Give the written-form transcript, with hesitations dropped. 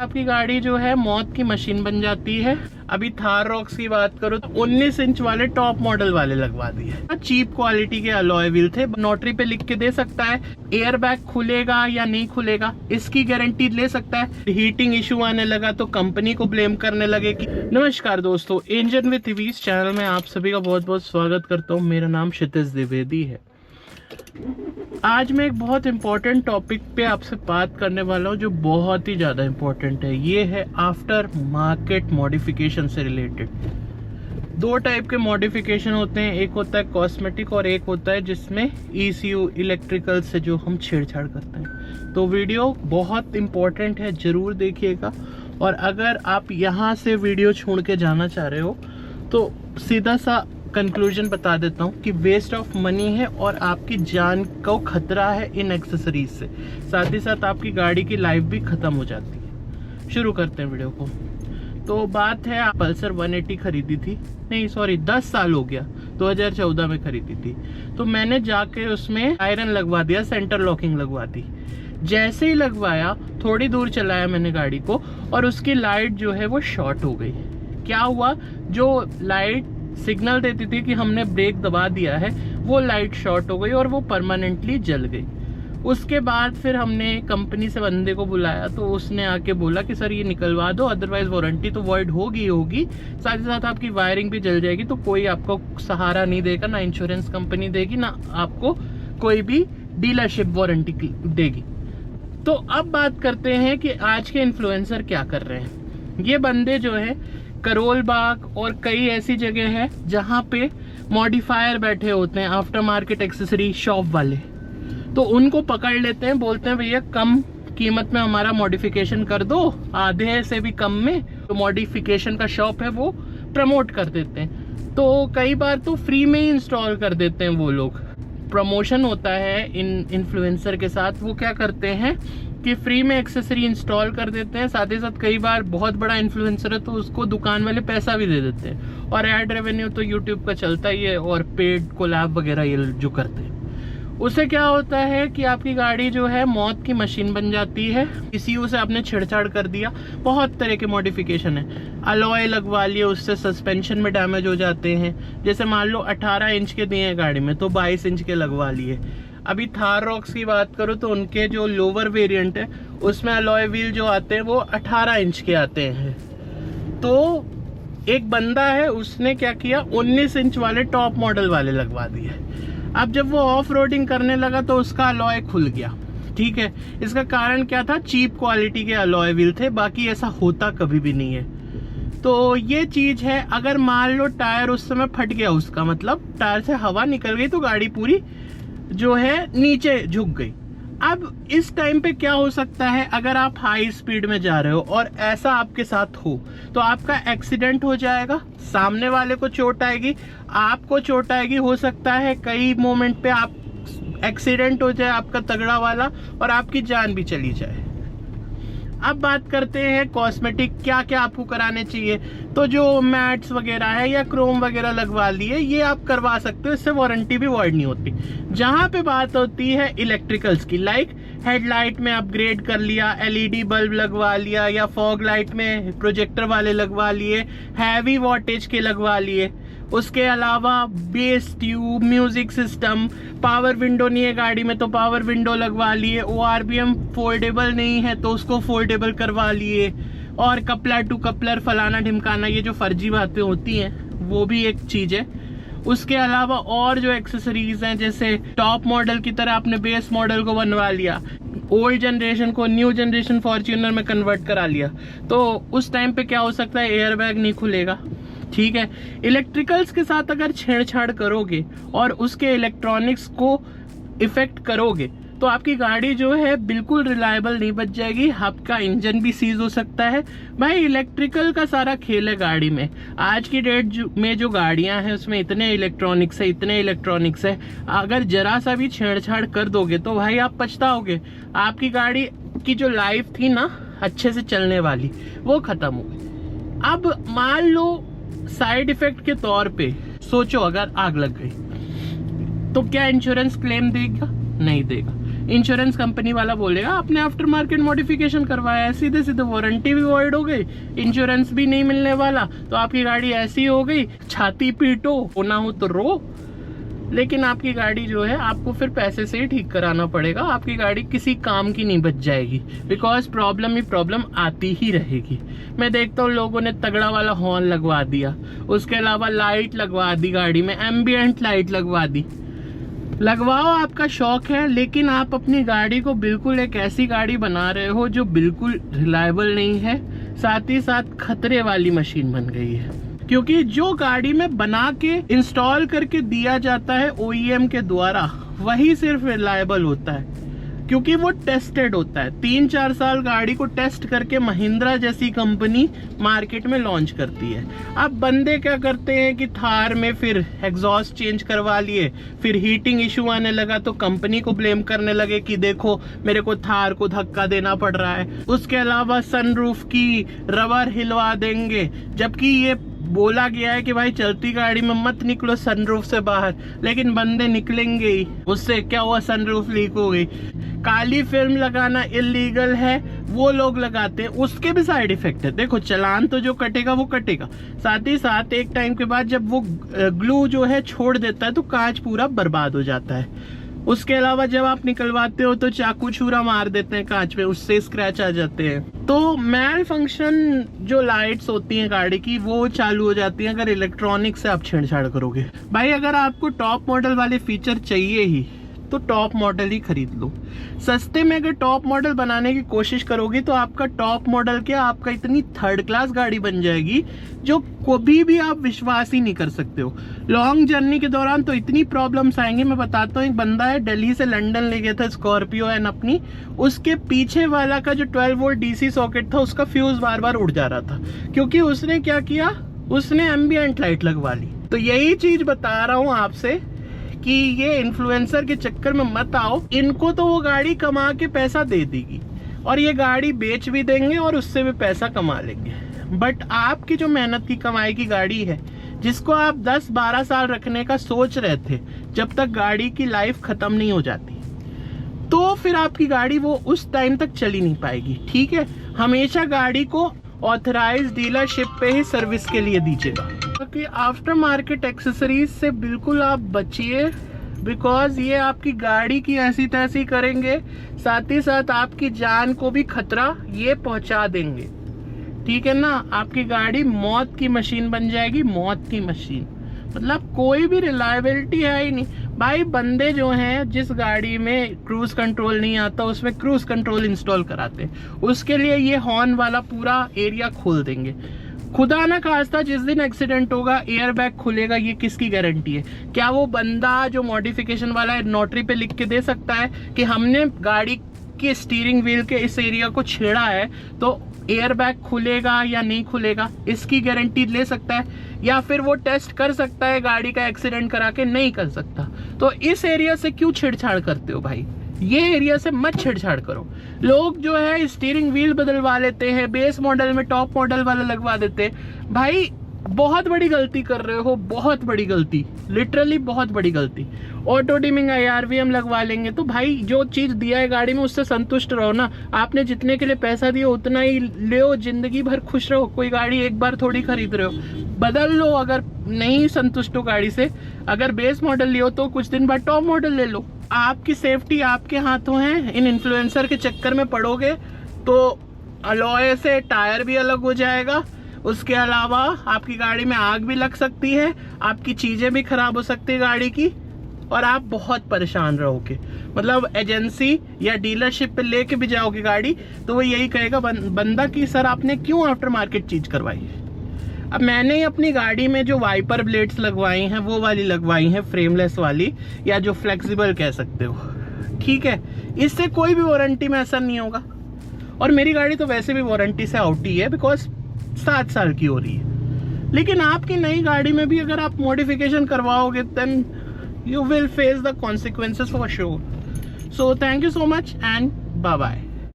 आपकी गाड़ी जो है मौत की मशीन बन जाती है। अभी थार रॉक्स की बात करो तो 19 इंच वाले टॉप मॉडल वाले लगवा दिए। चीप क्वालिटी के अलॉय व्हील थे। नोटरी पे लिख के दे सकता है एयर बैग खुलेगा या नहीं खुलेगा, इसकी गारंटी ले सकता है। हीटिंग इशू आने लगा तो कंपनी को ब्लेम करने लगे कि। नमस्कार दोस्तों, इंजन विद ईवीज चैनल में आप सभी का बहुत बहुत स्वागत करता हूँ। मेरा नाम क्षितिज द्विवेदी है। आज मैं एक बहुत इम्पोर्टेंट टॉपिक पे आपसे बात करने वाला हूँ जो बहुत ही ज़्यादा इम्पोर्टेंट है। ये है आफ्टर मार्केट मॉडिफिकेशन से रिलेटेड। दो टाइप के मॉडिफिकेशन होते हैं, एक होता है कॉस्मेटिक और एक होता है जिसमें ECU इलेक्ट्रिकल से जो हम छेड़छाड़ करते हैं। तो वीडियो बहुत इम्पोर्टेंट है, ज़रूर देखिएगा। और अगर आप यहाँ से वीडियो छोड़ के जाना चाह रहे हो तो सीधा सा कंक्लूजन बता देता हूँ कि वेस्ट ऑफ मनी है और आपकी जान को खतरा है इन एक्सेसरीज से। साथ ही साथ आपकी गाड़ी की लाइफ भी ख़त्म हो जाती है। शुरू करते हैं वीडियो को। तो बात है, पल्सर 180 खरीदी थी, नहीं सॉरी 10 साल हो गया, 2014 में खरीदी थी। तो मैंने जाके उसमें आयरन लगवा दिया, सेंटर लॉकिंग लगवा दी। जैसे ही लगवाया थोड़ी दूर चलाया मैंने गाड़ी को और उसकी लाइट जो है वो शॉर्ट हो गई। क्या हुआ, जो लाइट सिग्नल देती थी कि हमने ब्रेक दबा दिया है, वो लाइट शॉर्ट हो गई और वो परमानेंटली जल गई। उसके बाद फिर हमने कंपनी से बंदे को बुलाया तो उसने आके बोला कि सर ये निकलवा दो, अदरवाइज वारंटी तो वॉइड होगी। साथ ही साथ आपकी वायरिंग भी जल जाएगी, तो कोई आपको सहारा नहीं देगा, ना इंश्योरेंस कंपनी देगी, ना आपको कोई भी डीलरशिप वारंटी देगी। तो अब बात करते हैं कि आज के इन्फ्लुएंसर क्या कर रहे हैं। ये बंदे जो है करोल बाग और कई ऐसी जगह है जहाँ पे मॉडिफायर बैठे होते हैं, आफ्टर मार्केट एक्सेसरी शॉप वाले। तो उनको पकड़ लेते हैं, बोलते हैं भैया कम कीमत में हमारा मॉडिफिकेशन कर दो, आधे से भी कम में। तो मॉडिफिकेशन का शॉप है वो प्रमोट कर देते हैं। तो कई बार तो फ्री में ही इंस्टॉल कर देते हैं वो लोग। प्रमोशन होता है इन इन्फ्लुएंसर के साथ, वो क्या करते हैं कि फ्री में एक्सेसरी इंस्टॉल कर देते हैं। साथ ही साथ कई बार बहुत बड़ा इन्फ्लुएंसर है तो उसको दुकान वाले पैसा भी दे देते हैं। और एड रेवेन्यू तो यूट्यूब का चलता ही है, और पेड कोलैब वगैरह ये जो करते हैं, उससे क्या होता है कि आपकी गाड़ी जो है मौत की मशीन बन जाती है। ECU से आपने छेड़छाड़ कर दिया। बहुत तरह के मॉडिफिकेशन है, अलॉय लगवा लिए, उससे सस्पेंशन में डैमेज हो जाते हैं। जैसे मान लो 18 इंच के दिए हैं गाड़ी में तो 22 इंच के लगवा लिए। अभी थार रॉक्स की बात करो तो उनके जो लोअर वेरिएंट है उसमें अलॉय व्हील जो आते हैं वो 18 इंच के आते हैं। तो एक बंदा है, उसने क्या किया, 19 इंच वाले टॉप मॉडल वाले लगवा दिए। अब जब वो ऑफ रोडिंग करने लगा तो उसका अलॉय खुल गया। ठीक है, इसका कारण क्या था, चीप क्वालिटी के अलॉय व्हील थे, बाकी ऐसा होता कभी भी नहीं है। तो ये चीज है, अगर मान लो टायर उस समय फट गया, उसका मतलब टायर से हवा निकल गई तो गाड़ी पूरी जो है नीचे झुक गई। अब इस टाइम पे क्या हो सकता है, अगर आप हाई स्पीड में जा रहे हो और ऐसा आपके साथ हो तो आपका एक्सीडेंट हो जाएगा, सामने वाले को चोट आएगी, आपको चोट आएगी। हो सकता है कई मोमेंट पे आप एक्सीडेंट हो जाए आपका तगड़ा वाला और आपकी जान भी चली जाए। अब बात करते हैं कॉस्मेटिक क्या क्या आपको कराने चाहिए। तो जो मैट्स वगैरह है या क्रोम वगैरह लगवा लिए, ये आप करवा सकते हो, इससे वारंटी भी वॉइड नहीं होती। जहां पे बात होती है इलेक्ट्रिकल्स की, लाइक हेडलाइट में अपग्रेड कर लिया, LED बल्ब लगवा लिया, या फॉग लाइट में प्रोजेक्टर वाले लगवा लिए, हैवी वॉटेज के लगवा लिए। उसके अलावा base tube, music system, power window नहीं है गाड़ी में तो पावर विंडो लगवा लिए। ORBM फोल्डेबल नहीं है तो उसको फोल्डेबल करवा लिए। और कपलर टू कपलर फलाना ढिमकाना, ये जो फर्जी बातें होती हैं वो भी एक चीज़ है। उसके अलावा और जो एक्सेसरीज हैं, जैसे टॉप मॉडल की तरह आपने बेस मॉडल को बनवा लिया, ओल्ड जनरेशन को न्यू जनरेशन फॉर्च्यूनर में कन्वर्ट करा लिया, तो उस टाइम पे क्या हो सकता है, एयर बैग नहीं खुलेगा। ठीक है, इलेक्ट्रिकल्स के साथ अगर छेड़छाड़ करोगे और उसके इलेक्ट्रॉनिक्स को इफेक्ट करोगे तो आपकी गाड़ी जो है बिल्कुल रिलायबल नहीं बच जाएगी, आपका इंजन भी सीज हो सकता है। भाई इलेक्ट्रिकल का सारा खेल है गाड़ी में। आज की डेट में जो गाड़ियां हैं उसमें इतने इलेक्ट्रॉनिक्स है, अगर जरा सा भी छेड़छाड़ कर दोगे तो भाई आप पछताओगे। आपकी गाड़ी की जो लाइफ थी ना अच्छे से चलने वाली, वो खत्म हो गई। अब मान लो साइड इफेक्ट के तौर पे सोचो, अगर आग लग गई तो क्या इंश्योरेंस क्लेम देगा? नहीं देगा। इंश्योरेंस कंपनी वाला बोलेगा आपने आफ्टर मार्केट मॉडिफिकेशन करवाया है, सीधे सीधे वारंटी भी वॉइड हो गई, इंश्योरेंस भी नहीं मिलने वाला, तो आपकी गाड़ी ऐसी हो गई, छाती पीटो, होना हो तो रो। लेकिन आपकी गाड़ी जो है आपको फिर पैसे से ही ठीक कराना पड़ेगा, आपकी गाड़ी किसी काम की नहीं बच जाएगी, बिकॉज प्रॉब्लम ही प्रॉब्लम आती ही रहेगी। मैं देखता हूँ लोगों ने तगड़ा वाला हॉर्न लगवा दिया, उसके अलावा लाइट लगवा दी गाड़ी में, एम्बियंट लाइट लगवा दी। लगवाओ, आपका शौक है, लेकिन आप अपनी गाड़ी को बिल्कुल एक ऐसी गाड़ी बना रहे हो जो बिल्कुल रिलायबल नहीं है, साथ ही साथ खतरे वाली मशीन बन गई है। क्योंकि जो गाड़ी में बना के इंस्टॉल करके दिया जाता है OEM के द्वारा, वही सिर्फ रिलायबल होता है, क्योंकि वो टेस्टेड होता है। 3-4 साल गाड़ी को टेस्ट करके महिंद्रा जैसी कंपनी मार्केट में लॉन्च करती है। अब बंदे क्या करते हैं कि थार में फिर एग्जॉस्ट चेंज करवा लिए, फिर हीटिंग इशू आने लगा तो कंपनी को ब्लेम करने लगे कि देखो मेरे को थार को धक्का देना पड़ रहा है। उसके अलावा सनरूफ की रबर हिलवा देंगे, जबकि ये बोला गया है कि भाई चलती गाड़ी में मत निकलो सनरूफ से बाहर, लेकिन बंदे निकलेंगे ही। उससे क्या हुआ, सनरूफ लीक हो गई। काली फिल्म लगाना इलीगल है, वो लोग लगाते हैं, उसके भी साइड इफेक्ट है। देखो चलान तो जो कटेगा वो कटेगा, साथ ही साथ एक टाइम के बाद जब वो ग्लू जो है छोड़ देता है तो कांच पूरा बर्बाद हो जाता है। उसके अलावा जब आप निकलवाते हो तो चाकू छुरा मार देते हैं कांच पे, उससे स्क्रैच आ जाते हैं। तो मैल फंक्शन जो लाइट्स होती हैं गाड़ी की वो चालू हो जाती हैं अगर इलेक्ट्रॉनिक से आप छेड़छाड़ करोगे। भाई अगर आपको टॉप मॉडल वाले फीचर चाहिए ही तो टॉप मॉडल ही खरीद लो। सस्ते में अगर टॉप मॉडल बनाने की कोशिश करोगे तो आपका टॉप मॉडल क्या, आपका इतनी थर्ड क्लास गाड़ी बन जाएगी जो कभी भी आप विश्वास ही नहीं कर सकते हो। लॉन्ग जर्नी के दौरान तो इतनी प्रॉब्लम्स आएंगी, मैं बताता हूँ। एक बंदा है दिल्ली से लंदन ले गया था स्कॉर्पियो एन अपनी, उसके पीछे वाला का जो 12 वोल्ट DC सॉकेट था उसका फ्यूज बार बार उड़ जा रहा था, क्योंकि उसने क्या किया, उसने एम्बियंट लाइट लगवा ली। तो यही चीज बता रहा हूँ आपसे कि ये इन्फ्लुएंसर के चक्कर में मत आओ। इनको तो वो गाड़ी कमा के पैसा दे देगी और ये गाड़ी बेच भी देंगे और उससे भी पैसा कमा लेंगे, बट आपकी जो मेहनत की कमाई की गाड़ी है, जिसको आप 10-12 साल रखने का सोच रहे थे, जब तक गाड़ी की लाइफ खत्म नहीं हो जाती, तो फिर आपकी गाड़ी वो उस टाइम तक चली नहीं पाएगी। ठीक है, हमेशा गाड़ी को ऑथराइज्ड डीलरशिप पे ही सर्विस के लिए दीजिएगा, क्योंकि आफ्टर मार्केट एक्सेसरीज से बिल्कुल आप बचिए, बिकॉज ये आपकी गाड़ी की ऐसी तैसी करेंगे, साथ ही साथ आपकी जान को भी खतरा ये पहुंचा देंगे। ठीक है ना, आपकी गाड़ी मौत की मशीन बन जाएगी, मौत की मशीन। मतलब कोई भी रिलायबिलिटी है ही नहीं। भाई बंदे जो हैं जिस गाड़ी में क्रूज कंट्रोल नहीं आता उसमें क्रूज कंट्रोल इंस्टॉल कराते हैं, उसके लिए ये हॉर्न वाला पूरा एरिया खोल देंगे। खुदा ना खास्ता जिस दिन एक्सीडेंट होगा एयर बैग खुलेगा, ये किसकी गारंटी है? क्या वो बंदा जो मॉडिफिकेशन वाला है नोटरी पे लिख के दे सकता है कि हमने गाड़ी के स्टीयरिंग व्हील के इस एरिया को छेड़ा है तो एयर बैग खुलेगा या नहीं खुलेगा, इसकी गारंटी ले सकता है? या फिर वो टेस्ट कर सकता है गाड़ी का एक्सीडेंट करा के? नहीं कर सकता। तो इस एरिया से क्यों छेड़छाड़ करते हो भाई? ये एरिया से मत छेड़छाड़ करो। लोग जो है स्टीयरिंग व्हील बदलवा लेते हैं, बेस मॉडल में टॉप मॉडल वाला लगवा देते हैं। भाई बहुत बड़ी गलती कर रहे हो, बहुत बड़ी गलती, लिटरली बहुत बड़ी गलती। ऑटो डिमिंग IRVM लगवा लेंगे तो भाई जो चीज़ दिया है गाड़ी में उससे संतुष्ट रहो ना। आपने जितने के लिए पैसा दिया उतना ही ले, जिंदगी भर खुश रहो। कोई गाड़ी एक बार थोड़ी खरीद रहे हो, बदल लो। अगर नहीं संतुष्ट हो गाड़ी से, अगर बेस मॉडल लियो तो कुछ दिन बाद टॉप मॉडल ले लो। आपकी सेफ्टी आपके हाथों है। इन इन्फ्लुएंसर के चक्कर में पड़ोगे तो अलॉय से टायर भी अलग हो जाएगा, उसके अलावा आपकी गाड़ी में आग भी लग सकती है, आपकी चीज़ें भी खराब हो सकती है गाड़ी की, और आप बहुत परेशान रहोगे। मतलब एजेंसी या डीलरशिप पे लेके भी जाओगे गाड़ी तो वो यही कहेगा बंदा कि सर आपने क्यों आफ्टर मार्केट चीज़ करवाई। अब मैंने अपनी गाड़ी में जो वाइपर ब्लेड्स लगवाई हैं वो वाली लगवाई हैं, फ्रेमलेस वाली, या जो फ्लेक्सिबल कह सकते हो। ठीक है, इससे कोई भी वारंटी में असर नहीं होगा, और मेरी गाड़ी तो वैसे भी वारंटी से आउट ही है बिकॉज 7 साल की हो रही है। लेकिन आपकी नई गाड़ी में भी अगर आप मॉडिफिकेशन करवाओगे then you will face the consequences for sure. So thank you so much and bye bye.